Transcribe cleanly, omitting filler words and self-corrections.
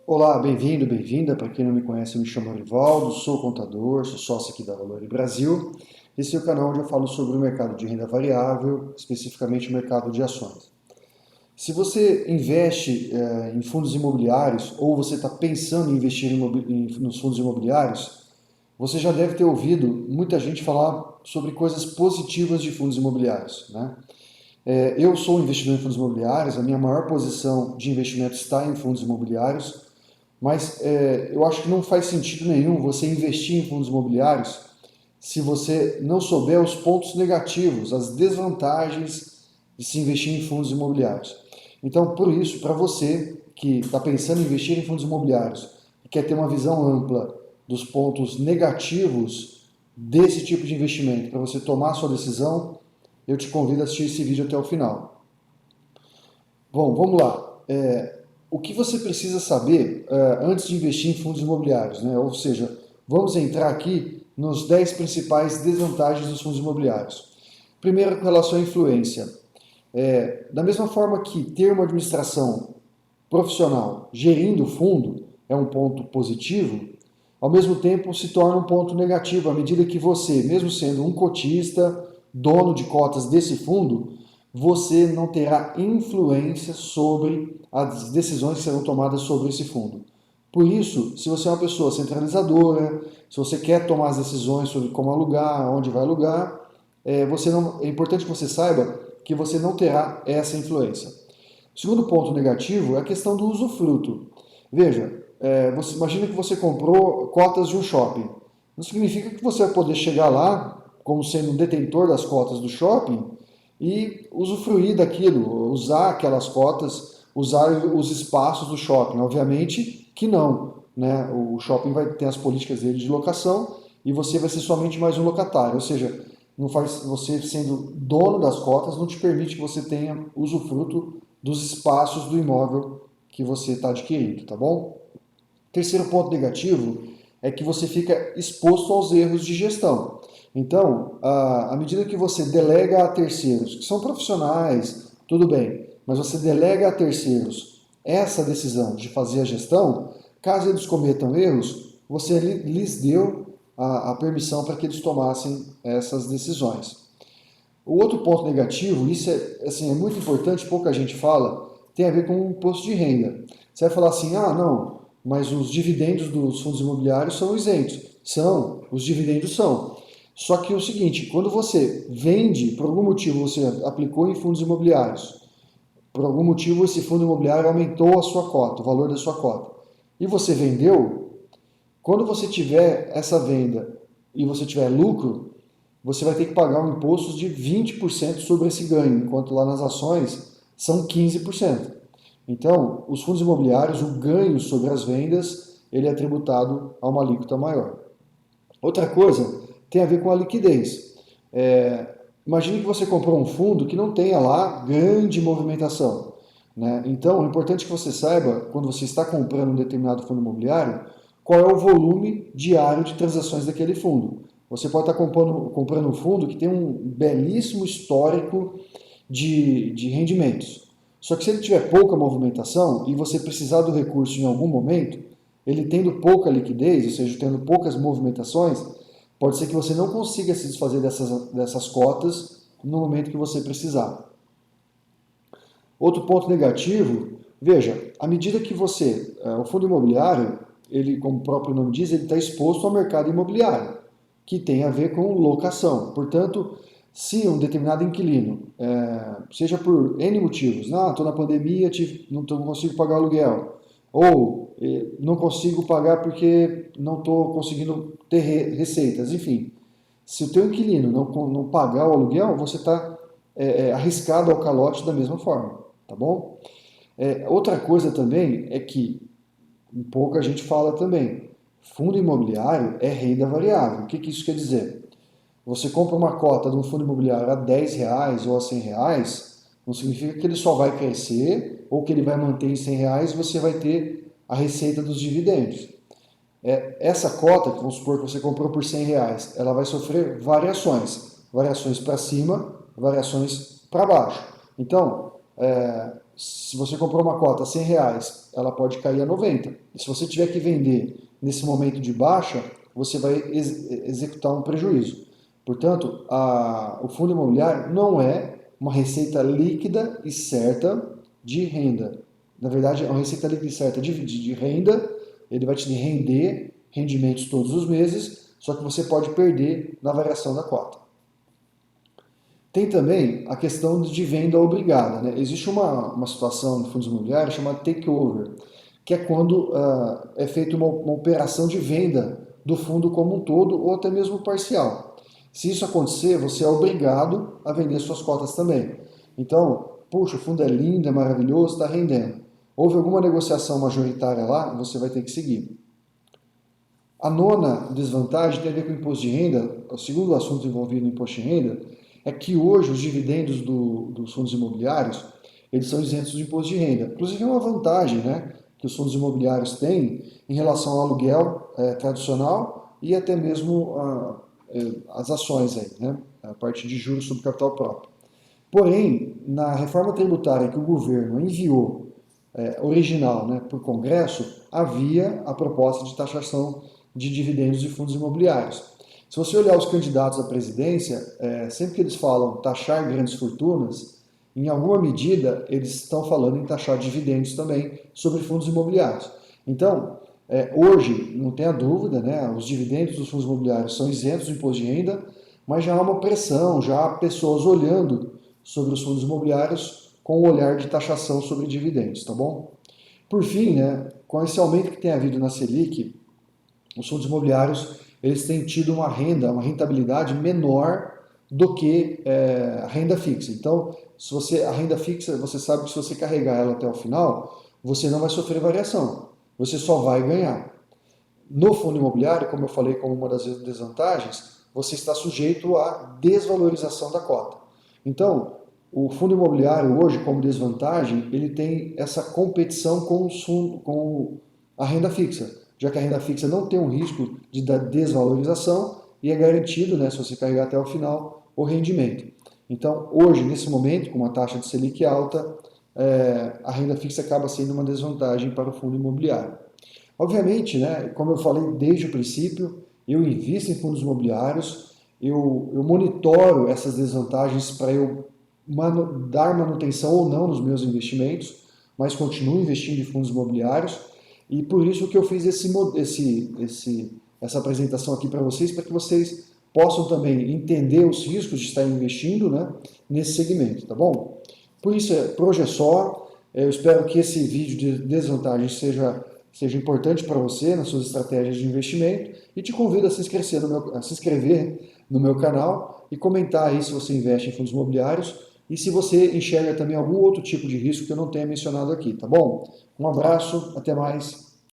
Olá, bem-vindo, bem-vinda. Para quem não me conhece, eu me chamo Rivaldo, sou contador, sou sócio aqui da Valore Brasil. Esse é o canal onde eu falo sobre o mercado de renda variável, especificamente o mercado de ações. Se você investe em fundos imobiliários ou você está pensando em investir nos fundos imobiliários, você já deve ter ouvido muita gente falar sobre coisas positivas de fundos imobiliários, né? Eu sou um investidor em fundos imobiliários, a minha maior posição de investimento está em fundos imobiliários, mas eu acho que não faz sentido nenhum você investir em fundos imobiliários se você não souber os pontos negativos, as desvantagens de se investir em fundos imobiliários. Então, por isso, para você que está pensando em investir em fundos imobiliários e quer ter uma visão ampla dos pontos negativos desse tipo de investimento, para você tomar a sua decisão, eu te convido a assistir esse vídeo até o final. Bom, vamos lá. O que você precisa saber antes de investir em fundos imobiliários, né? Ou seja, vamos entrar aqui nos 10 principais desvantagens dos fundos imobiliários. Primeiro, com relação à influência. Da mesma forma que ter uma administração profissional gerindo o fundo é um ponto positivo, ao mesmo tempo se torna um ponto negativo à medida que você, mesmo sendo um cotista, dono de cotas desse fundo, você não terá influência sobre as decisões que serão tomadas sobre esse fundo. Por isso, se você é uma pessoa centralizadora, se você quer tomar as decisões sobre como alugar, onde vai alugar, é importante que você saiba que você não terá essa influência. O segundo ponto negativo é a questão do usufruto. Veja, você imagina que você comprou cotas de um shopping. Não significa que você vai poder chegar lá como sendo um detentor das cotas do shopping e usufruir daquilo, usar aquelas cotas, usar os espaços do shopping. Obviamente que não, né? O shopping vai ter as políticas dele de locação e você vai ser somente mais um locatário, ou seja, não faz, você sendo dono das cotas não te permite que você tenha usufruto dos espaços do imóvel que você está adquirindo, tá bom? Terceiro ponto negativo é que você fica exposto aos erros de gestão. Então, à medida que você delega a terceiros, que são profissionais, tudo bem, mas você delega a terceiros essa decisão de fazer a gestão, caso eles cometam erros, você lhes deu a permissão para que eles tomassem essas decisões. O outro ponto negativo, isso é muito importante, pouca gente fala, tem a ver com o imposto de renda. Você vai falar assim, não, mas os dividendos dos fundos imobiliários são isentos. São, os dividendos são. Só que é o seguinte, quando você vende, por algum motivo você aplicou em fundos imobiliários, por algum motivo esse fundo imobiliário aumentou a sua cota, o valor da sua cota, e você vendeu, quando você tiver essa venda e você tiver lucro, você vai ter que pagar um imposto de 20% sobre esse ganho, enquanto lá nas ações são 15%. Então, os fundos imobiliários, o ganho sobre as vendas, ele é tributado a uma alíquota maior. Outra coisa tem a ver com a liquidez. Imagine que você comprou um fundo que não tenha lá grande movimentação, né? Então, é importante que você saiba, quando você está comprando um determinado fundo imobiliário, qual é o volume diário de transações daquele fundo. Você pode estar comprando um fundo que tem um belíssimo histórico de rendimentos. Só que se ele tiver pouca movimentação e você precisar do recurso em algum momento, ele tendo pouca liquidez, ou seja, tendo poucas movimentações, pode ser que você não consiga se desfazer dessas cotas no momento que você precisar. Outro ponto negativo, veja, à medida que o fundo imobiliário, ele, como o próprio nome diz, ele está exposto ao mercado imobiliário, que tem a ver com locação. Portanto, se um determinado inquilino, seja por N motivos, estou na pandemia, não consigo pagar o aluguel, ou não consigo pagar porque não estou conseguindo ter receitas, enfim. Se o teu inquilino não pagar o aluguel, você está arriscado ao calote da mesma forma, tá bom? Outra coisa também é que, pouca gente fala também, fundo imobiliário é renda variável. O que isso quer dizer? Você compra uma cota de um fundo imobiliário a R$10 ou a R$100, não significa que ele só vai crescer ou que ele vai manter em R$100 e você vai ter a receita dos dividendos. Essa cota, vamos supor que você comprou por R$100, ela vai sofrer variações para cima, variações para baixo. Então, se você comprou uma cota a R$100, ela pode cair a 90. E se você tiver que vender nesse momento de baixa, você vai executar um prejuízo. Portanto, o fundo imobiliário não é uma receita líquida e certa de renda. Na verdade, é uma receita líquida e certa de renda, ele vai te render rendimentos todos os meses, só que você pode perder na variação da cota. Tem também a questão de venda obrigada, né? Existe uma situação no fundos imobiliários chamada takeover, que é quando é feita uma operação de venda do fundo como um todo ou até mesmo parcial. Se isso acontecer, você é obrigado a vender suas cotas também. Então, puxa, o fundo é lindo, é maravilhoso, está rendendo. Houve alguma negociação majoritária lá, você vai ter que seguir. A nona desvantagem tem a ver com o imposto de renda. O segundo assunto envolvido no imposto de renda é que hoje os dividendos dos fundos imobiliários, eles são isentos de imposto de renda. Inclusive é uma vantagem, né, que os fundos imobiliários têm em relação ao aluguel tradicional e até mesmo as ações aí, né, a parte de juros sobre capital próprio. Porém, na reforma tributária que o governo enviou original, né, para o Congresso, havia a proposta de taxação de dividendos de fundos imobiliários. Se você olhar os candidatos à presidência, sempre que eles falam taxar grandes fortunas, em alguma medida eles estão falando em taxar dividendos também sobre fundos imobiliários. Então, hoje, não tenha dúvida, né, os dividendos dos fundos imobiliários são isentos do imposto de renda, mas já há uma pressão, já há pessoas olhando sobre os fundos imobiliários com o olhar de taxação sobre dividendos, tá bom? Por fim, né, com esse aumento que tem havido na Selic, os fundos imobiliários eles têm tido uma rentabilidade menor do que a renda fixa. Então, a renda fixa, você sabe que se você carregar ela até o final, você não vai sofrer variação, você só vai ganhar. No fundo imobiliário, como eu falei como uma das desvantagens, você está sujeito à desvalorização da cota. Então, o fundo imobiliário hoje, como desvantagem, ele tem essa competição com a renda fixa, já que a renda fixa não tem um risco de desvalorização e é garantido, né, se você carregar até o final, o rendimento. Então, hoje, nesse momento, com uma taxa de Selic alta, a renda fixa acaba sendo uma desvantagem para o fundo imobiliário. Obviamente, né, como eu falei desde o princípio, eu invisto em fundos imobiliários, eu monitoro essas desvantagens para eu dar manutenção ou não nos meus investimentos, mas continuo investindo em fundos imobiliários e por isso que eu fiz essa apresentação aqui para que vocês possam também entender os riscos de estar investindo, né, nesse segmento, tá bom? Por isso, por hoje é só. Eu espero que esse vídeo de desvantagens seja importante para você nas suas estratégias de investimento e te convido a se inscrever no meu canal e comentar aí se você investe em fundos imobiliários e se você enxerga também algum outro tipo de risco que eu não tenha mencionado aqui, tá bom? Um abraço, até mais.